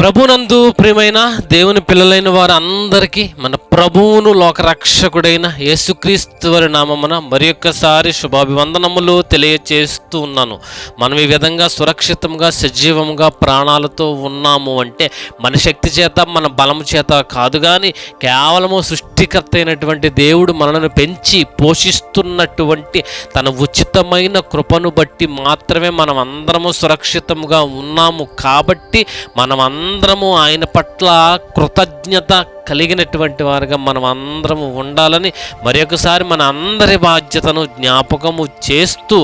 ప్రభునందు ప్రియమైన దేవుని పిల్లలైన వారు అందరికీ మన ప్రభువును లోకరక్షకుడైన యేసుక్రీస్తు వారి నామమున మరి ఒక్కసారి శుభాభివందనములు తెలియచేస్తూ ఉన్నాను. మనం ఈ విధంగా సురక్షితంగా సజీవంగా ప్రాణాలతో ఉన్నాము అంటే మన శక్తి చేత మన బలము చేత కాదు, కానీ కేవలము సృష్టికర్త అయినటువంటి దేవుడు మనల్ని పెంచి పోషిస్తున్నటువంటి తన ఉచితమైన కృపను బట్టి మాత్రమే మనం అందరము సురక్షితంగా ఉన్నాము. కాబట్టి మనం అందరము ఆయన పట్ల కృతజ్ఞత కలిగినటువంటి వారుగా మనం అందరము ఉండాలని మరొకసారి మన అందరి బాధ్యతను జ్ఞాపకము చేస్తూ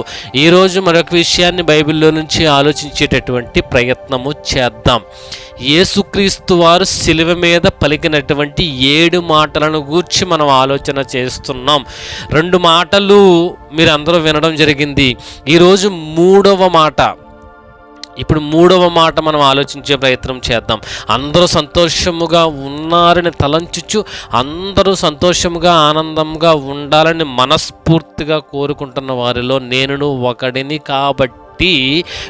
ఈరోజు మరొక విషయాన్ని బైబిల్లో నుంచి ఆలోచించేటటువంటి ప్రయత్నము చేద్దాం. యేసుక్రీస్తు వారు శిలువ మీద పలికినటువంటి 7 మాటలను గూర్చి మనం ఆలోచన చేస్తున్నాం. 2 మాటలు మీరు అందరూ వినడం జరిగింది. ఈరోజు 3వ మాట. ఇప్పుడు 3వ మాట మనం ఆలోచించే ప్రయత్నం చేద్దాం. అందరూ సంతోషముగా ఉన్నారని తలంచుచు అందరూ సంతోషముగా ఆనందంగా ఉండాలని మనస్ఫూర్తిగా కోరుకుంటున్న వారిలో నేను ఒకడిని. కాబట్టి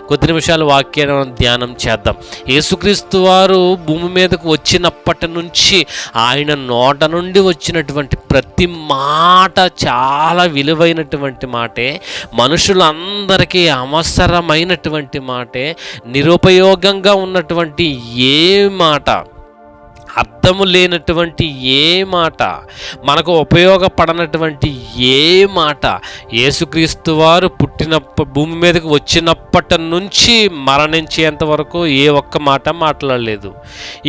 కొద్ది నిమిషాలు వాక్యాన్ని ధ్యానం చేద్దాం. యేసుక్రీస్తు వారు భూమి మీదకు వచ్చినప్పటి నుంచి ఆయన నోట నుండి వచ్చినటువంటి ప్రతి మాట చాలా విలువైనటువంటి మాటే, మనుషులందరికీ అవసరమైనటువంటి మాటే, నిరుపయోగంగా ఉన్నటువంటి ఏ మాట, అర్థము లేనటువంటి ఏ మాట, మనకు ఉపయోగపడనటువంటి ఏ మాట యేసుక్రీస్తు వారు భూమి మీదకి వచ్చినప్పటి నుంచి మరణించేంత వరకు ఏ ఒక్క మాట మాట్లాడలేదు.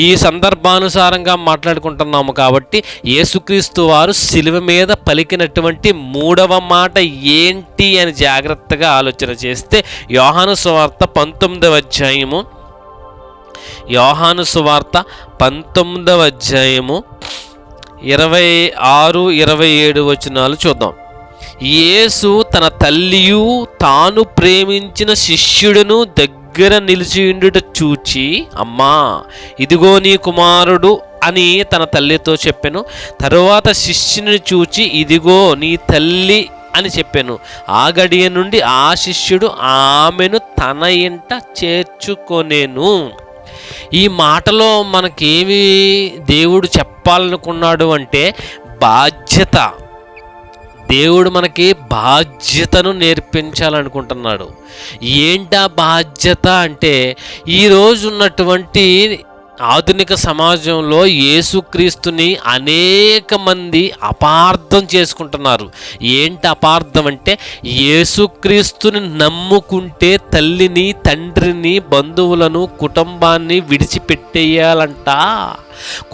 ఈ సందర్భానుసారంగా మాట్లాడుకుంటున్నాము. కాబట్టి యేసుక్రీస్తు వారు శిలువ మీద పలికినటువంటి 3వ మాట ఏంటి అని జాగ్రత్తగా ఆలోచన చేస్తే యోహాను సువార్త 19వ అధ్యాయము, యోహాను సువార్త 19వ అధ్యాయము 26, 27 వచనాలు చూద్దాం. యేసు తన తల్లియు తాను ప్రేమించిన శిష్యుడును దగ్గర నిలిచియుండుట చూచి, అమ్మా ఇదిగో నీ కుమారుడు అని తన తల్లితో చెప్పెను. తరువాత శిష్యుని చూచి, ఇదిగో నీ తల్లి అని చెప్పాను. ఆ గడియ నుండి ఆ శిష్యుడు ఆమెను తన ఇంట చేర్చుకొనేను. ఈ మాటలో మనకేమి దేవుడు చెప్పాలనుకున్నాడు అంటే బాధ్యత. దేవుడు మనకి బాధ్యతను నేర్పించాలనుకుంటున్నాడు. ఏంటా బాధ్యత అంటే ఈరోజు ఉన్నటువంటి ఆధునిక సమాజంలో యేసుక్రీస్తుని అనేక మంది అపార్థం చేసుకుంటున్నారు. ఏంటి అపార్థం అంటే యేసుక్రీస్తుని నమ్ముకుంటే తల్లిని, తండ్రిని, బంధువులను, కుటుంబాన్ని విడిచిపెట్టేయాలంట.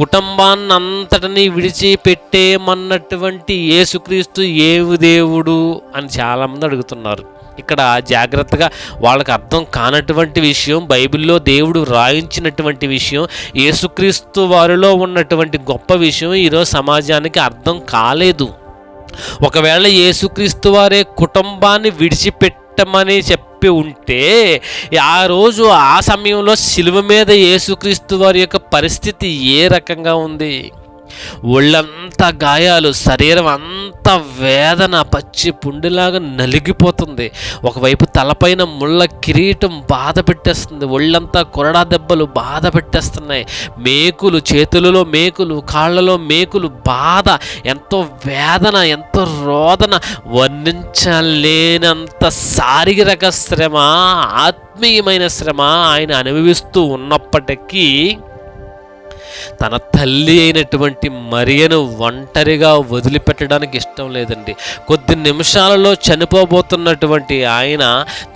కుటుంబాన్ని అంతటిని విడిచిపెట్టేయమన్నటువంటి యేసుక్రీస్తు ఏవు దేవుడు అని చాలామంది అడుగుతున్నారు. ఇక్కడ జాగ్రత్తగా వాళ్ళకి అర్థం కానటువంటి విషయం, బైబిల్లో దేవుడు రాయించినటువంటి విషయం, యేసుక్రీస్తు వారిలో ఉన్నటువంటి గొప్ప విషయం ఈరోజు సమాజానికి అర్థం కాలేదు. ఒకవేళ యేసుక్రీస్తు వారే కుటుంబాన్ని విడిచిపెట్టమని చెప్పి ఉంటే ఆ రోజు ఆ సమయంలో శిలువ మీద యేసుక్రీస్తు వారి యొక్క పరిస్థితి ఏ రకంగా ఉంది? ఒళ్ళంతా గాయాలు, శరీరం అంతా వేదన, పచ్చి పుండిలాగా నలిగిపోతుంది. ఒకవైపు తలపైన ముళ్ళ కిరీటం బాధ పెట్టేస్తుంది, ఒళ్ళంతా కొరడా దెబ్బలు బాధ పెట్టేస్తున్నాయి, మేకులు, చేతులలో మేకులు, కాళ్ళలో మేకులు, బాధ, ఎంతో వేదన, ఎంతో రోదన, వర్ణించలేనంత శారీరక శ్రమ, ఆత్మీయమైన శ్రమ ఆయన అనుభవిస్తూ ఉన్నప్పటికీ తన తల్లి అయినటువంటి మరియను ఒంటరిగా వదిలిపెట్టడానికి ఇష్టం లేదండి. కొద్ది నిమిషాలలో చనిపోబోతున్నటువంటి ఆయన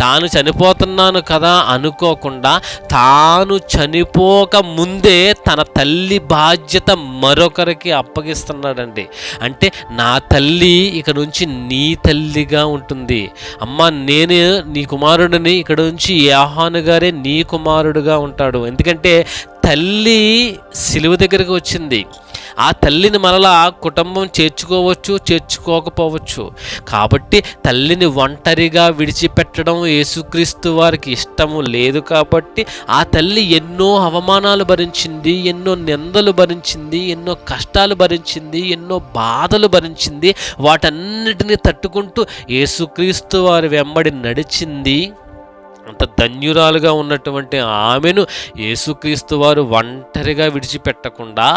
తాను చనిపోతున్నాను కదా అనుకోకుండా తాను చనిపోక ముందే తన తల్లి బాధ్యత మరొకరికి అప్పగిస్తున్నాడండి. అంటే నా తల్లి ఇక నుంచి నీ తల్లిగా ఉంటుంది. అమ్మ నేను నీ కుమారుడిని, ఇక్కడ నుంచి యోహాను గారే నీ కుమారుడుగా ఉంటాడు. ఎందుకంటే తల్లి శిలువ దగ్గరికి వచ్చింది. ఆ తల్లిని మరలా కుటుంబం చేర్చుకోవచ్చు, చేర్చుకోకపోవచ్చు. కాబట్టి తల్లిని ఒంటరిగా విడిచిపెట్టడం యేసుక్రీస్తు వారికి ఇష్టము లేదు. కాబట్టి ఆ తల్లి ఎన్నో అవమానాలు భరించింది, ఎన్నో నిందలు భరించింది, ఎన్నో కష్టాలు భరించింది, ఎన్నో బాధలు భరించింది. వాటన్నిటిని తట్టుకుంటూ యేసుక్రీస్తు వారి వెంబడి నడిచింది. అంత ధన్యురాలుగా ఉన్నటువంటి ఆమెను యేసుక్రీస్తు వారు ఒంటరిగా విడిచిపెట్టకుండా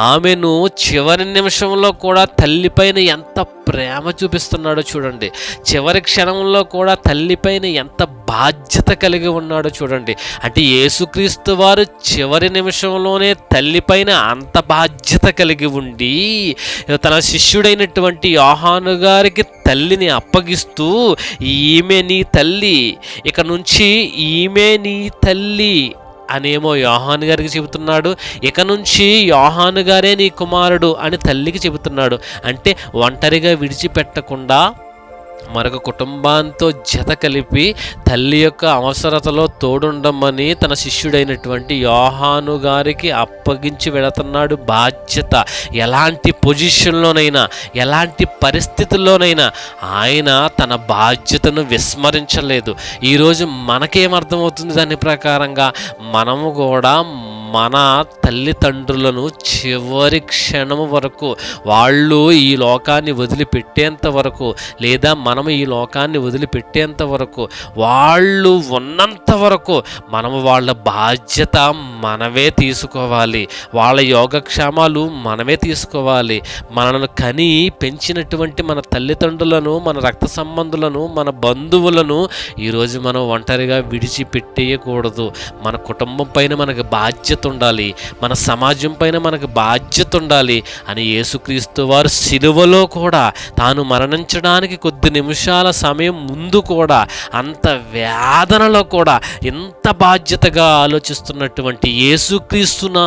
ఆమెను చివరి నిమిషంలో కూడా తల్లిపైన ఎంత ప్రేమ చూపిస్తున్నాడో చూడండి. చివరి క్షణంలో కూడా తల్లిపైన ఎంత బాధ్యత కలిగి ఉన్నాడో చూడండి. అంటే యేసుక్రీస్తు వారు చివరి నిమిషంలోనే తల్లిపైన అంత బాధ్యత కలిగి ఉండి తన శిష్యుడైనటువంటి యోహాను గారికి తల్లిని అప్పగిస్తూ, ఈమె నీ తల్లి, ఇక నుంచి ఈమె నీ తల్లి అనేమో యోహాను గారికి చెబుతున్నాడు. ఇక నుంచి యోహాను గారే నీ కుమారుడు అని తల్లికి చెబుతున్నాడు. అంటే ఒంటరిగా విడిచిపెట్టకుండా మరొక కుటుంబాంతో జత కలిపి తల్లి యొక్క అవసరతలో తోడుండమని తన శిష్యుడైనటువంటి యోహాను గారికి అప్పగించి వెళుతున్నాడు బాధ్యత. ఎలాంటి పొజిషన్లోనైనా, ఎలాంటి పరిస్థితుల్లోనైనా ఆయన తన బాధ్యతను విస్మరించలేదు. ఈరోజు మనకేమర్థమవుతుంది దాని ప్రకారంగా? మనము కూడా మన తల్లిదండ్రులను చివరి క్షణము వరకు, వాళ్ళు ఈ లోకాన్ని వదిలిపెట్టేంత వరకు, లేదా మనము ఈ లోకాన్ని వదిలిపెట్టేంత వరకు, వాళ్ళు ఉన్నంత వరకు మనము వాళ్ళ బాధ్యత మనమే తీసుకోవాలి. వాళ్ళ యోగక్షేమాలు మనమే తీసుకోవాలి. మనను కని పెంచినటువంటి మన తల్లిదండ్రులను, మన రక్త సంబంధులను, మన బంధువులను ఈరోజు మనం ఒంటరిగా విడిచిపెట్టేయకూడదు. మన కుటుంబం పైన మనకు బాధ్యత ఉండాలి, మన సమాజం పైన మనకు బాధ్యత ఉండాలి అని యేసుక్రీస్తు వారు సిలువలో కూడా తాను మరణించడానికి కొద్ది నిమిషాల సమయం ముందు కూడా, అంత వేదనలో కూడా ఎంత బాధ్యతగా ఆలోచిస్తున్నటువంటి యేసుక్రీస్తునా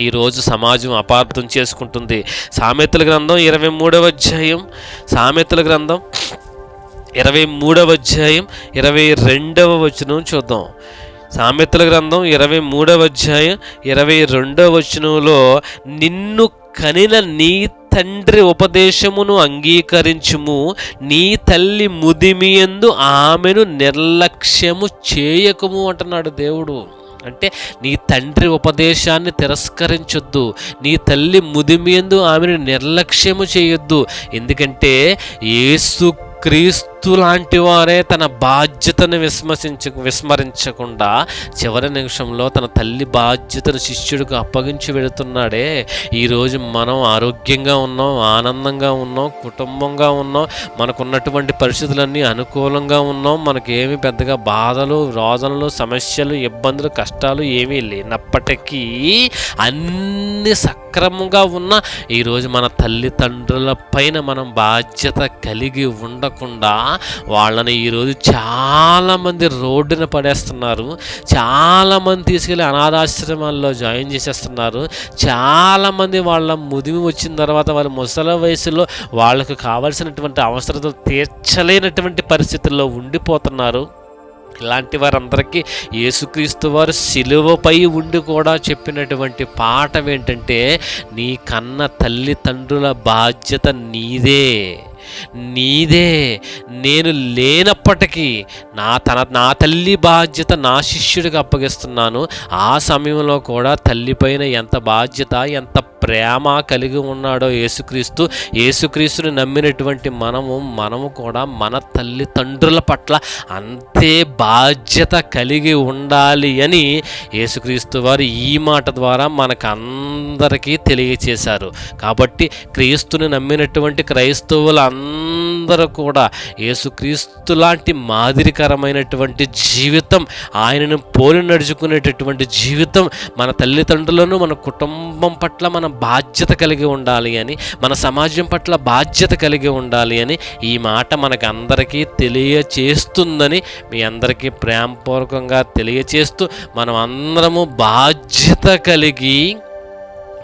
ఈరోజు సమాజం అపార్థం చేసుకుంటుంది. సామెతల గ్రంథం 23వ అధ్యాయం, సామెతల గ్రంథం 23వ అధ్యాయం 22వ వచనం చూద్దాం. సామెతల గ్రంథం 23వ అధ్యాయం 22వ వచనంలో, నిన్ను కనిన నీ తండ్రి ఉపదేశమును అంగీకరించుము, నీ తల్లి ముదిమియందు ఆమెను నిర్లక్ష్యము చేయకము అంటున్నాడు దేవుడు. అంటే నీ తండ్రి ఉపదేశాన్ని తిరస్కరించొద్దు, నీ తల్లి ముదిమియందు ఆమెను నిర్లక్ష్యము చేయొద్దు. ఎందుకంటే యేసుక్రీస్తు లాంటి వారే తన బాధ్యతను విస్మరించకుండా చివరి నిమిషంలో తన తల్లి బాధ్యతను శిష్యుడికి అప్పగించి వెళుతున్నాడే. ఈరోజు మనం ఆరోగ్యంగా ఉన్నాం, ఆనందంగా ఉన్నాం, కుటుంబంగా ఉన్నాం, మనకున్నటువంటి పరిస్థితులన్నీ అనుకూలంగా ఉన్నాం, మనకేమి పెద్దగా బాధలు, రోదనలు, సమస్యలు, ఇబ్బందులు, కష్టాలు ఏమీ లేనప్పటికీ, అన్ని సక్రమంగా ఉన్న ఈరోజు మన తల్లిదండ్రుల పైన మనం బాధ్యత కలిగి ఉండకుండా వాళ్ళని ఈరోజు చాలామంది రోడ్డున పడేస్తున్నారు. చాలామంది తీసుకెళ్ళి అనాథాశ్రమాల్లో జాయిన్ చేసేస్తున్నారు. చాలామంది వాళ్ళ ముదిమి వచ్చిన తర్వాత వాళ్ళ ముసలి వయసులో వాళ్ళకు కావాల్సినటువంటి అవసరతలు తీర్చలేనటువంటి పరిస్థితుల్లో ఉండిపోతున్నారు. ఇలాంటి వారందరికీ యేసుక్రీస్తు వారు సిలువపై ఉండి కూడా చెప్పినటువంటి పాఠం ఏంటంటే, నీ కన్న తల్లిదండ్రుల బాధ్యత నీదే, నేను లేనప్పటికీ నా తల్లి బాధ్యత నా శిష్యుడికి అప్పగిస్తున్నాను. ఆ సమయంలో కూడా తల్లిపైన ఎంత బాధ్యత, ఎంత ప్రేమ కలిగి ఉన్నాడో యేసుక్రీస్తుని నమ్మినటువంటి మనము కూడా మన తల్లిదండ్రుల పట్ల అంతే బాధ్యత కలిగి ఉండాలి అని యేసుక్రీస్తు వారు ఈ మాట ద్వారా మనకందరికీ తెలియచేశారు. కాబట్టి క్రీస్తుని నమ్మినటువంటి క్రైస్తవులు అందరూ కూడా యేసుక్రీస్తు లాంటి మాదిరికరమైనటువంటి జీవితం, ఆయనను పోలి నడుచుకునేటటువంటి జీవితం, మన తల్లిదండ్రులను, మన కుటుంబం పట్ల మన బాధ్యత కలిగి ఉండాలి అని, మన సమాజం పట్ల బాధ్యత కలిగి ఉండాలి అని ఈ మాట మనకు అందరికీ తెలియచేస్తుందని మీ అందరికీ ప్రేమపూర్వకంగా తెలియచేస్తూ, మనం అందరము బాధ్యత కలిగి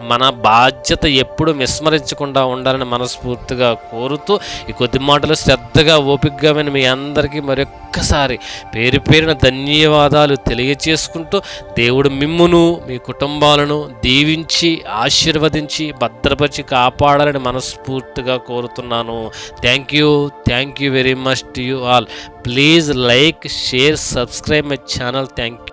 మన బాధ్యత ఎప్పుడు విస్మరించకుండా ఉండాలని మనస్ఫూర్తిగా కోరుతూ ఈ కొద్ది మాటలు శ్రద్ధగా ఓపికగా విని మీ అందరికీ మరొక్కసారి పేరు పేరున ధన్యవాదాలు తెలియచేసుకుంటూ, దేవుడు మిమ్మును మీ కుటుంబాలను దీవించి ఆశీర్వదించి భద్రపరిచి కాపాడాలని మనస్ఫూర్తిగా కోరుతున్నాను. Thank you very much to you all. Please like, share, subscribe my channel. Thank you.